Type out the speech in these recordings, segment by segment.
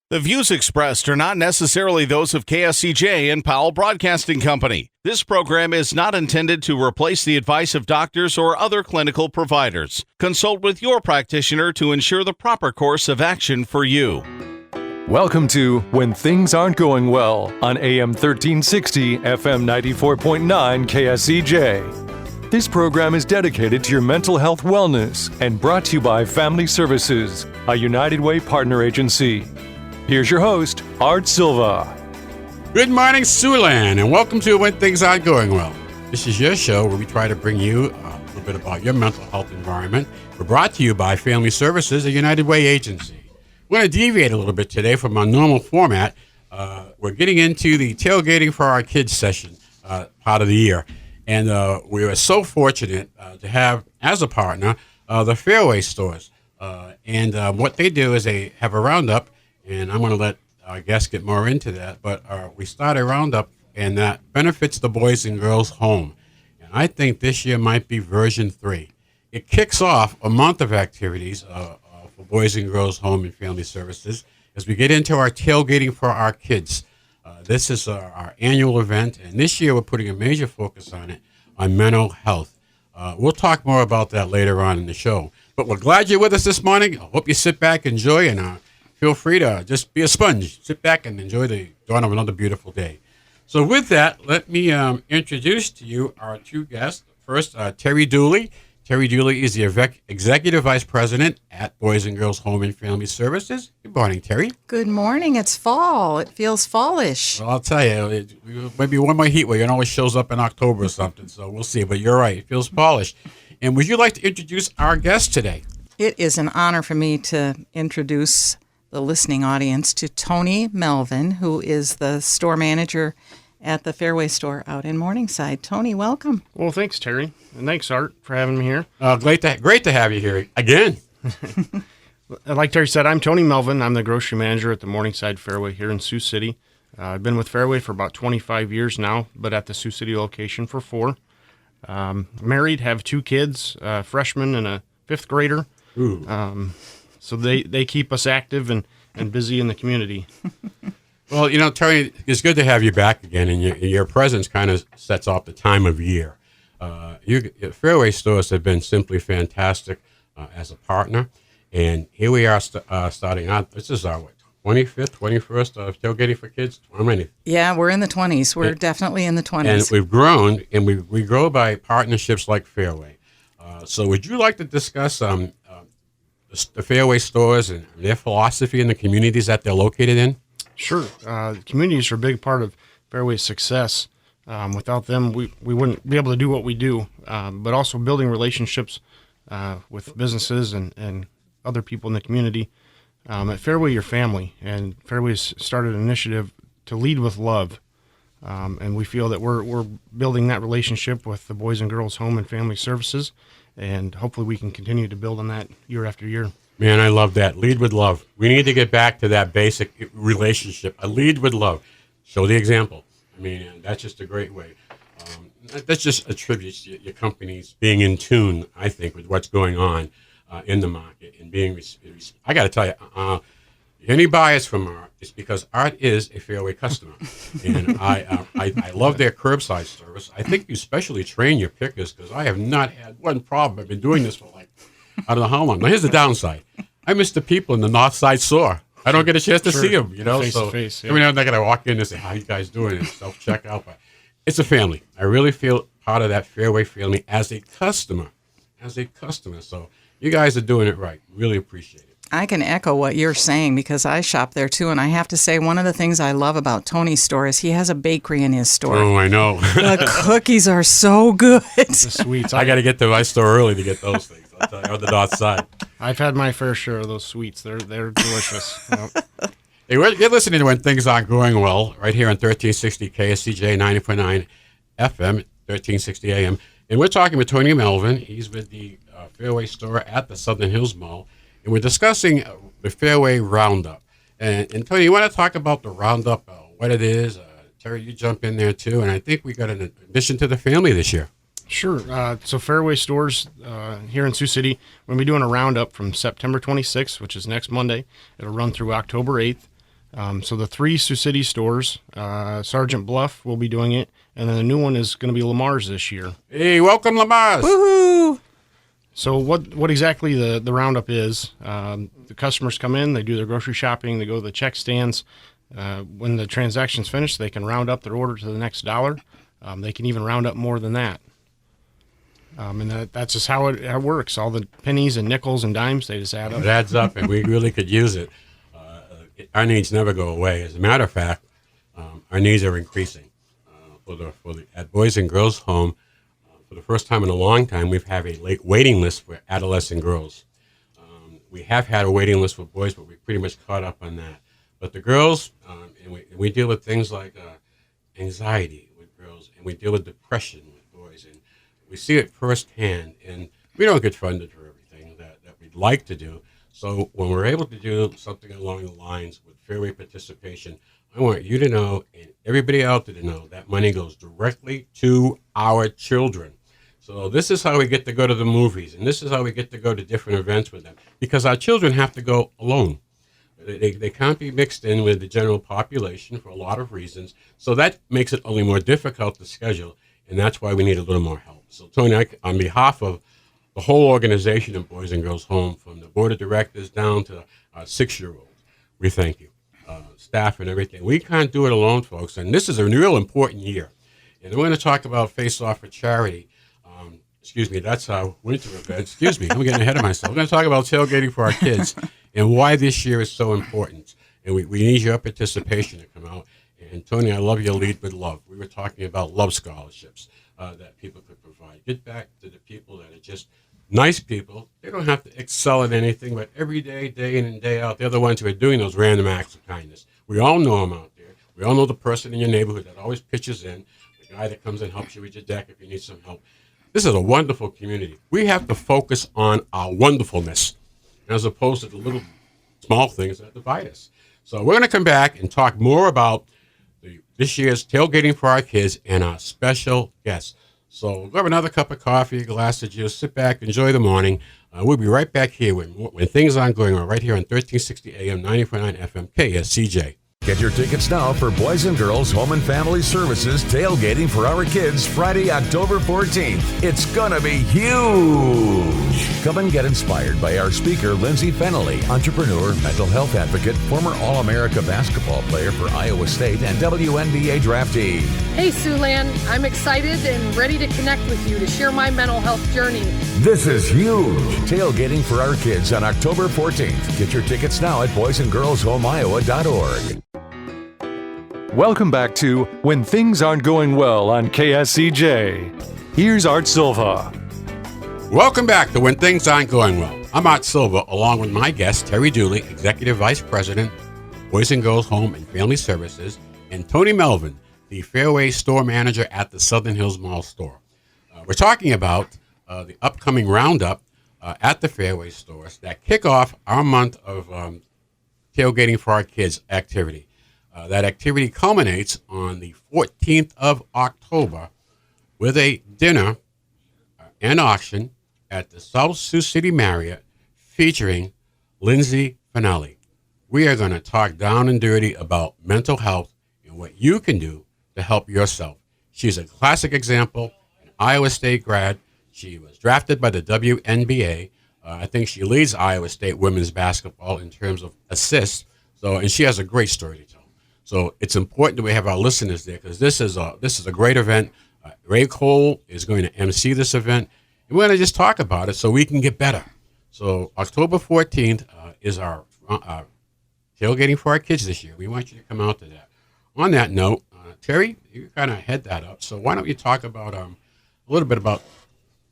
The views expressed are not necessarily those of KSCJ and Powell Broadcasting Company. This program is not intended to replace the advice of doctors or other clinical providers. Consult with your practitioner to ensure the proper course of action for you. Welcome to When Things Aren't Going Well on AM 1360, FM 94.9 KSCJ. This program is dedicated to your mental health wellness and brought to you by Family Services, a United Way partner agency. Here's your host, Art Silva. Good morning, Siouxland, and welcome to When Things Aren't Going Well. This is your show where we try to bring you a little bit about your mental health environment. We're brought to you by Family Services, a United Way agency. We're going to deviate a little bit today from our normal format. We're getting into the tailgating for our kids session part of the year. And we are so fortunate to have, as a partner, the FAREWAY stores. And what they do is they have a roundup. And I'm going to let our guests get more into that. But we start a roundup, and that benefits the Boys and Girls Home. And I think this year might be version 3. It kicks off a month of activities for Boys and Girls Home and Family Services as we get into our tailgating for our kids. This is our annual event, and this year we're putting a major focus on mental health. We'll talk more about that later on in the show. But we're glad you're with us this morning. I hope you sit back, enjoy, and feel free to just be a sponge. Sit back and enjoy the dawn of another beautiful day. So with that, let me introduce to you our two guests. First, Terry Dooley. Terry Dooley is the Executive Vice President at Boys and Girls Home and Family Services. Good morning, Terry. Good morning. It's fall. It feels fallish. Well, I'll tell you, maybe one more heat wave. It always shows up in October or something, so we'll see. But you're right. It feels fallish. And would you like to introduce our guest today? It is an honor for me to introduce the listening audience to Tony Melvin, who is the store manager at the FAREWAY store out in Morningside. Tony, welcome. Well, thanks, Terry. And thanks, Art, for having me here. Great to have you here again. Like Terry said, I'm Tony Melvin. I'm the grocery manager at the Morningside FAREWAY here in Sioux City. I've been with FAREWAY for about 25 years now, but at the Sioux City location for 4. Married, have 2 kids, a freshman and a 5th grader. Ooh. So they keep us active and busy in the community. Well, you know, Terry, it's good to have you back again, and your presence kind of sets off the time of year. FAREWAY stores have been simply fantastic as a partner, and here we are starting out. This is our 25th, 21st tailgating for kids. How many? Yeah, we're in the 20s. We're definitely in the 20s. And we've grown, and we grow by partnerships like FAREWAY. So would you like to discuss the FAREWAY stores and their philosophy in the communities that they're located in? Sure. Communities are a big part of FAREWAY's success. Without them, we wouldn't be able to do what we do, but also building relationships with businesses and other people in the community. At FAREWAY, your family, and FAREWAY's started an initiative to lead with love, and we feel that we're building that relationship with the Boys and Girls Home and Family Services, and hopefully we can continue to build on that year after year. Man, I love that. Lead with love. We need to get back to that basic relationship. A lead with love. Show the example. I mean, that's just a great way. That just attributes your companies being in tune, I think, with what's going on in the market and being. I got to tell you, any bias from Art is because Art is a FAREWAY customer, and I love their curbside service. I think you specially train your pickers because I have not had one problem. I've been doing this for I don't know how long. Now, here's the downside. I miss the people in the North Side store. I don't get a chance to see them, you know. Face to face, yeah. Every now and then I got to walk in and say, how you guys doing? And self-checkout. But it's a family. I really feel part of that FAREWAY family as a customer. So you guys are doing it right. Really appreciate it. I can echo what you're saying because I shop there too, and I have to say one of the things I love about Tony's store is he has a bakery in his store. Oh, I know. The cookies are so good. The sweets. I got to get to my store early to get those things. I'll tell you, on the North Side. I've had my fair share of those sweets. They're delicious. Yep. Hey, you're listening to When Things Aren't Going Well right here on 1360 KSCJ 90.9 FM, 1360 AM. And we're talking with Tony Melvin. He's with the FAREWAY store at the Southern Hills Mall. And we're discussing the FAREWAY Round Up. And Tony, you want to talk about the Round Up, what it is? Terry, you jump in there too. And I think we got an addition to the family this year. Sure. So FAREWAY stores here in Sioux City, we're going to be doing a roundup from September 26th, which is next Monday. It'll run through October 8th. So the 3 Sioux City stores, Sergeant Bluff will be doing it, and then the new one is going to be Lamar's this year. Hey, welcome, Lamar's. Woohoo! So what exactly the roundup is, the customers come in, they do their grocery shopping, they go to the check stands. When the transaction's finished, they can round up their order to the next dollar. They can even round up more than that. And that's just how it works. All the pennies and nickels and dimes, they just add up. It adds up, and we really could use it. Our needs never go away. As a matter of fact, our needs are increasing. At Boys and Girls Home, for the first time in a long time, we've have a late waiting list for adolescent girls. We have had a waiting list for boys, but we pretty much caught up on that. But the girls, and we deal with things like anxiety with girls, and we deal with depression with boys, and we see it firsthand, and we don't get funded for everything that we'd like to do. So when we're able to do something along the lines with Fairway participation, I want you to know, and everybody out there to know, that money goes directly to our children. So this is how we get to go to the movies, and this is how we get to go to different events with them, because our children have to go alone. They can't be mixed in with the general population for a lot of reasons, so that makes it only more difficult to schedule, and that's why we need a little more help. So Tony, on behalf of the whole organization of Boys and Girls Home, from the board of directors down to our 6-year-olds, we thank you, staff and everything. We can't do it alone, folks, and this is a real important year. And we're going to talk about Face Off for Charity. That's our winter event. Excuse me, I'm getting ahead of myself. We're going to talk about tailgating for our kids and why this year is so important. And we need your participation to come out. And Tony, I love your lead with love. We were talking about love scholarships that people could provide. Get back to the people that are just nice people. They don't have to excel at anything, but every day, day in and day out, they're the ones who are doing those random acts of kindness. We all know them out there. We all know the person in your neighborhood that always pitches in, the guy that comes and helps you with your deck if you need some help. This is a wonderful community. We have to focus on our wonderfulness as opposed to the little small things that divide us. So we're going to come back and talk more about this year's Tailgating for Our Kids and our special guests. So grab another cup of coffee, a glass of juice, sit back, enjoy the morning. We'll be right back here when things aren't going on, right here on 1360 AM, 94.9 FM, KSCJ. Get your tickets now for Boys and Girls Home and Family Services Tailgating for Our Kids Friday, October 14th. It's gonna be huge! Come and get inspired by our speaker, Lindsay Fennelly, entrepreneur, mental health advocate, former All-America basketball player for Iowa State, and WNBA draftee. Hey, Siouxland, I'm excited and ready to connect with you to share my mental health journey. This is huge! Tailgating for Our Kids on October 14th. Get your tickets now at boysandgirlshomeiowa.org. Welcome back to When Things Aren't Going Well on KSCJ. Here's Art Silva. Welcome back to When Things Aren't Going Well. I'm Art Silva, along with my guest, Terry Dooley, Executive Vice President, Boys and Girls Home and Family Services, and Tony Melvin, the Fairway Store Manager at the Southern Hills Mall store. We're talking about the upcoming roundup at the Fairway stores that kick off our month of Tailgating for Our Kids activity. That activity culminates on the 14th of October with a dinner and auction at the South Sioux City Marriott featuring Lindsay Fennelly. We are going to talk down and dirty about mental health and what you can do to help yourself. She's a classic example, an Iowa State grad. She was drafted by the WNBA. I think she leads Iowa State women's basketball in terms of assists. And she has a great story to tell. So it's important that we have our listeners there because this is a great event. Ray Cole is going to MC this event. And we're going to just talk about it so we can get better. So October 14th is our Tailgating for Our Kids this year. We want you to come out to that. On that note, Terry, you kind of head that up. So why don't you talk about a little bit about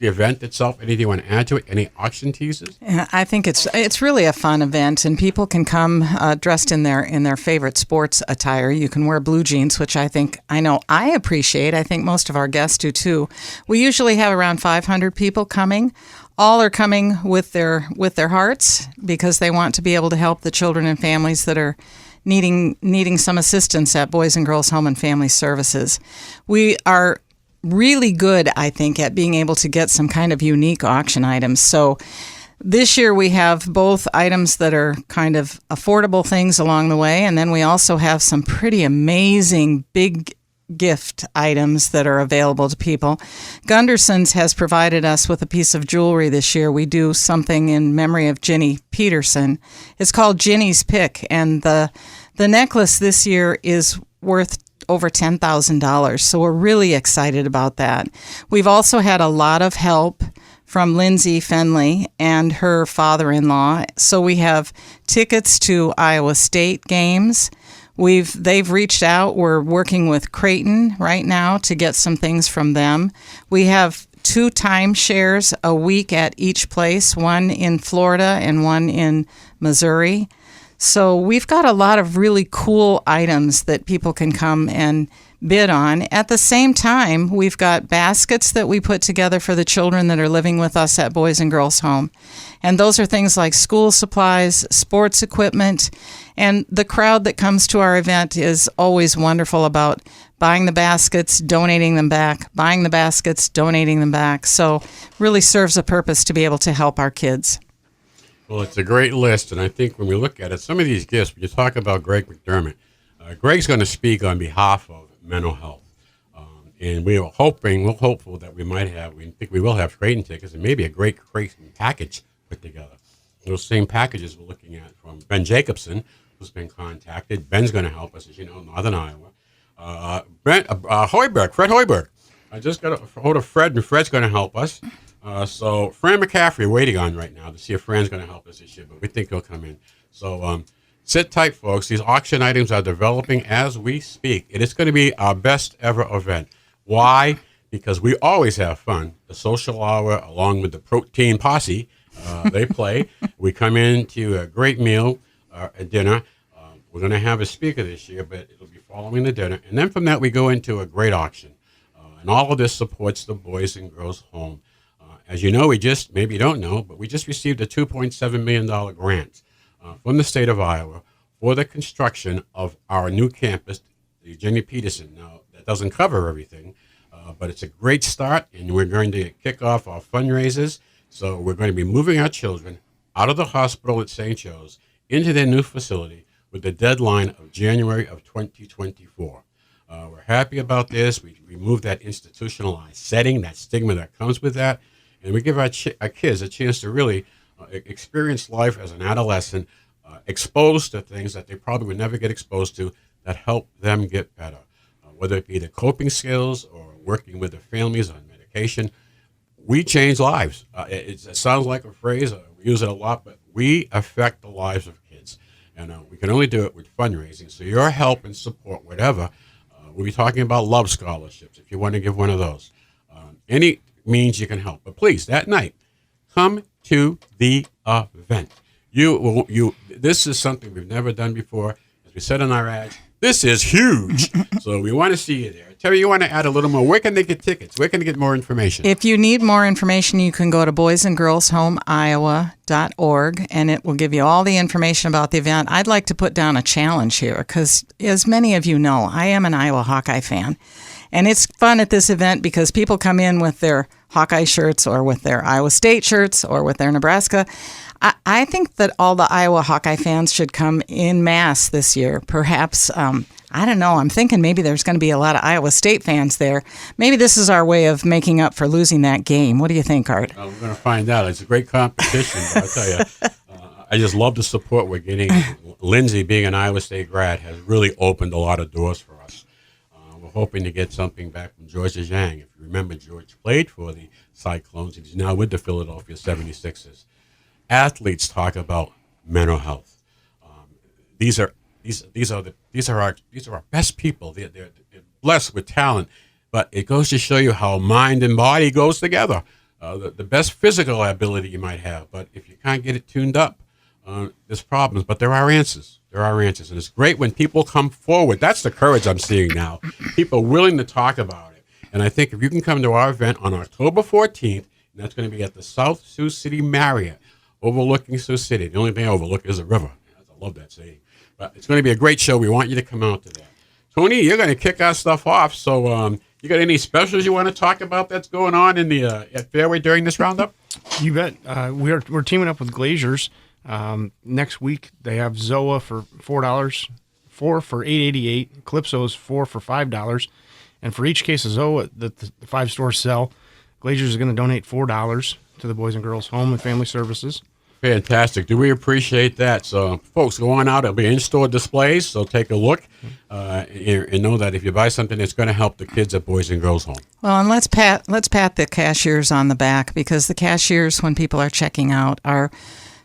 the event itself? Anything you want to add to it? Any auction teasers? Yeah, I think it's really a fun event, and people can come dressed in their favorite sports attire. You can wear blue jeans, which I know I appreciate. I think most of our guests do too. We usually have around 500 people coming. All are coming with their hearts because they want to be able to help the children and families that are needing some assistance at Boys and Girls Home and Family Services. We are really good, I think, at being able to get some kind of unique auction items. So This year we have both items that are kind of affordable things along the way, and then we also have some pretty amazing big gift items that are available to people. Gunderson's has provided us with a piece of jewelry this year. We do something in memory of Ginny Peterson. It's called Ginny's Pick, and the necklace this year is worth over $10,000, so we're really excited about that. We've also had a lot of help from Lindsay Fenley and her father-in-law. So we have tickets to Iowa State games. They've reached out. We're working with Creighton right now to get some things from them. We have 2 timeshares a week at each place, one in Florida and one in Missouri. So we've got a lot of really cool items that people can come and bid on. At the same time, we've got baskets that we put together for the children that are living with us at Boys and Girls Home. And those are things like school supplies, sports equipment, and the crowd that comes to our event is always wonderful about buying the baskets, donating them back, buying the baskets, donating them back. So really serves a purpose to be able to help our kids. Well, it's a great list, and I think when we look at it, some of these gifts, when you talk about Greg McDermott, Greg's going to speak on behalf of mental health. And we're hopeful that we think we will have Creighton tickets and maybe a great Creighton package put together. Those same packages we're looking at from Ben Jacobson, who's been contacted. Ben's going to help us, as you know, Northern Iowa. Fred Hoiberg. I just got a hold of Fred, and Fred's going to help us. So Fran McCaffrey waiting on right now to see if Fran's going to help us this year, but we think he'll come in. So sit tight, folks. These auction items are developing as we speak. It is going to be our best ever event. Why? Because we always have fun. The social hour, along with the protein posse, they play. We come into a great meal, a dinner. We're going to have a speaker this year, but it'll be following the dinner. And then from that, we go into a great auction. And all of this supports the Boys and Girls Home. As you know, maybe you don't know, but we just received a $2.7 million grant from the state of Iowa for the construction of our new campus, the Ginny Peterson. Now, that doesn't cover everything, but it's a great start, and we're going to kick off our fundraisers. So we're going to be moving our children out of the hospital at St. Joe's into their new facility with the deadline of January of 2024. We're happy about this. We remove that institutionalized setting, that stigma that comes with that, and we give our kids a chance to really experience life as an adolescent, exposed to things that they probably would never get exposed to that help them get better, whether it be the coping skills or working with their families on medication. We change lives. It sounds like a phrase. We use it a lot, but we affect the lives of kids. And we can only do it with fundraising. So your help and support, whatever, we'll be talking about love scholarships if you want to give one of those. Any means you can help. But please, that night, come to the event. This is something we've never done before. As we said in our ads, this is huge. So we want to see you there. Terry, you want to add a little more? Where can they get tickets? Where can they get more information? If you need more information, you can go to boysandgirlshomeiowa.org, and it will give you all the information about the event. I'd like to put down a challenge here because, as many of you know, I am an Iowa Hawkeye fan. And it's fun at this event because people come in with their Hawkeye shirts or with their Iowa State shirts or with their Nebraska. I think that all the Iowa Hawkeye fans should come in mass this year. Perhaps, I don't know, I'm thinking maybe there's going to be a lot of Iowa State fans there. Maybe this is our way of making up for losing that game. What do you think, Art? We're going to find out. It's a great competition, but I'll tell you, I just love the support we're getting. Lindsay, being an Iowa State grad, has really opened a lot of doors for us. We're hoping to get something back from George Zhang. If you remember, George played for the Cyclones. He's now with the Philadelphia 76ers. Athletes talk about mental health. These are our best people. They're blessed with talent, but it goes to show you how mind and body goes together. The best physical ability you might have, but if you can't get it tuned up, there's problems. But there are answers. And it's great when people come forward. That's the courage I'm seeing now. People willing to talk about it. And I think if you can come to our event on October 14th, and that's going to be at the South Sioux City Marriott, overlooking Sioux City. The only thing I overlook is a river. I love that saying. But it's going to be a great show. We want you to come out to that. Tony, you're going to kick our stuff off. So you got any specials you want to talk about that's going on in the at Fairway during this roundup? You bet. We're teaming up with Glaziers. Next week they have Zoa for $4, 4 for $8.88. Calypso's 4 for $5, and for each case of Zoa that the 5 stores sell, Glaziers is going to donate $4 to the Boys and Girls Home and Family Services. Fantastic. Do we appreciate that? So, folks, go on out. It'll be in-store displays, so take a look and know that if you buy something, it's going to help the kids at Boys and Girls Home. Well, and let's pat the cashiers on the back, because the cashiers, when people are checking out, are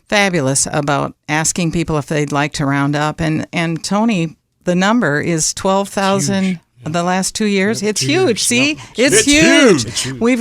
fabulous about asking people if they'd like to round up. And Tony, the number is 12,000. The last 2 years, it's huge. See, it's huge. It's huge. We've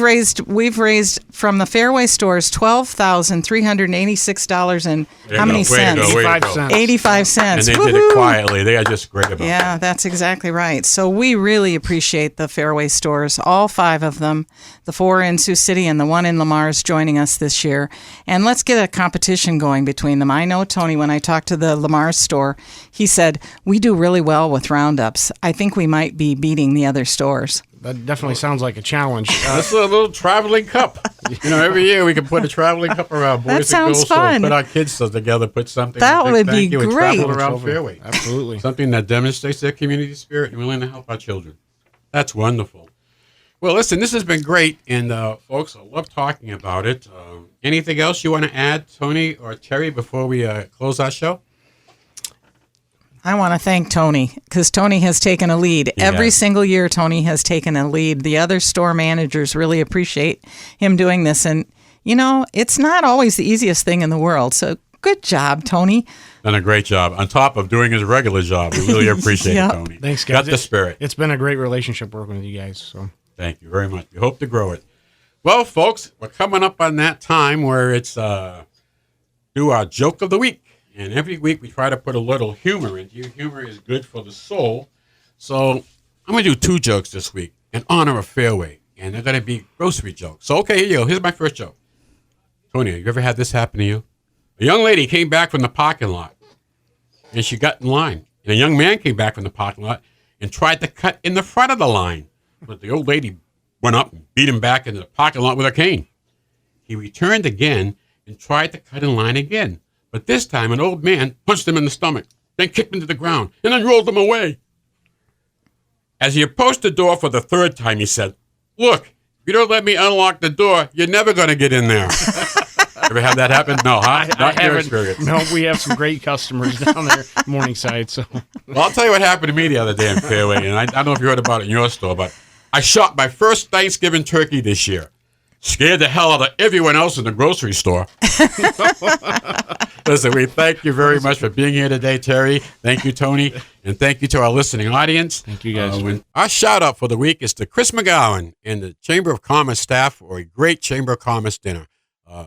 raised from the Fairway stores $12,386 and how many cents? 85 cents. 85 cents. And they did it quietly. They are just great about it. Yeah, that's exactly right. So we really appreciate the Fairway stores, all 5 of them, the 4 in Sioux City and the 1 in Lamar's joining us this year. And let's get a competition going between them. I know, Tony, when I talked to the Lamar's store, he said, we do really well with roundups. I think we might be beating the other stores. That definitely sounds like a challenge. That's a little traveling cup. Every year we can put a traveling cup around Boys That sounds and Girls. fun. So put our kids together, put something. That a big would thank be you, and great. travel around Fairway. Absolutely. Something that demonstrates their community spirit and willing to help our children. That's wonderful. Well, listen, this has been great, and folks, I love talking about it. Anything else you want to add, Tony or Terry, before we close our show? I want to thank Tony, because Tony has taken a lead. Yeah. Every single year, Tony has taken a lead. The other store managers really appreciate him doing this. And, it's not always the easiest thing in the world. So good job, Tony. Done a great job. On top of doing his regular job. We really appreciate Yep. it, Tony. Thanks, guys. Got the spirit. It's been a great relationship working with you guys. So Thank you very much. We hope to grow it. Well, folks, we're coming up on that time where it's do our joke of the week. And every week we try to put a little humor into you. Humor is good for the soul. So I'm going to do 2 jokes this week in honor of Fairway. And they're going to be grocery jokes. So, okay, here you go. Here's my first joke. Tony, have you ever had this happen to you? A young lady came back from the parking lot. And she got in line. And a young man came back from the parking lot and tried to cut in the front of the line. But the old lady went up and beat him back into the parking lot with a cane. He returned again and tried to cut in line again. But this time, an old man punched him in the stomach, then kicked him to the ground, and then rolled him away. As he approached the door for the 3rd time, he said, "Look, if you don't let me unlock the door, you're never going to get in there." Ever had that happen? No, huh? Not your haven't. experience. No, we have some great customers down there, Morningside. So Well, I'll tell you what happened to me the other day in Fairway, and I don't know if you heard about it in your store, but I shot my first Thanksgiving turkey this year. Scared the hell out of everyone else in the grocery store. Listen, we thank you very much for being here today, Terry. Thank you, Tony. And thank you to our listening audience. Thank you, guys. Our shout-out for the week is to Chris McGowan and the Chamber of Commerce staff for a great Chamber of Commerce dinner.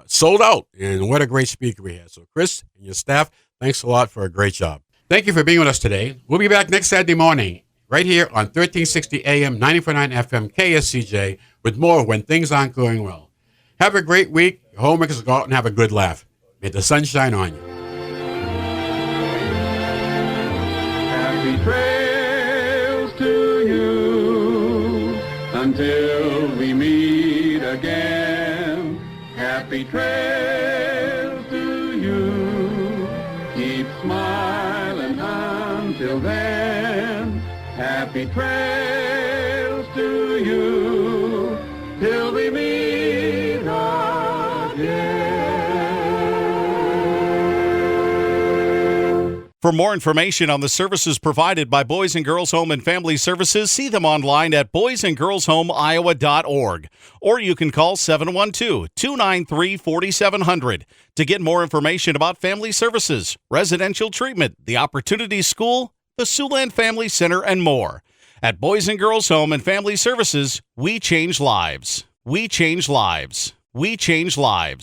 Sold out, and what a great speaker we had. So, Chris and your staff, thanks a lot for a great job. Thank you for being with us today. We'll be back next Saturday morning, right here on 1360 AM, 94.9 FM, KSCJ, with more When Things Aren't Going Well. Have a great week. Your homemakers go out and have a good laugh. May the sun shine on you. Happy trails to you until we meet again. Happy trails to you. Keep smiling until then. Happy trails to you till we meet again. For more information on the services provided by Boys and Girls Home and Family Services, see them online at boysandgirlshomeiowa.org. Or you can call 712-293-4700 to get more information about family services, residential treatment, the Opportunity School, the Siouxland Family Center, and more. At Boys and Girls Home and Family Services, we change lives. We change lives. We change lives.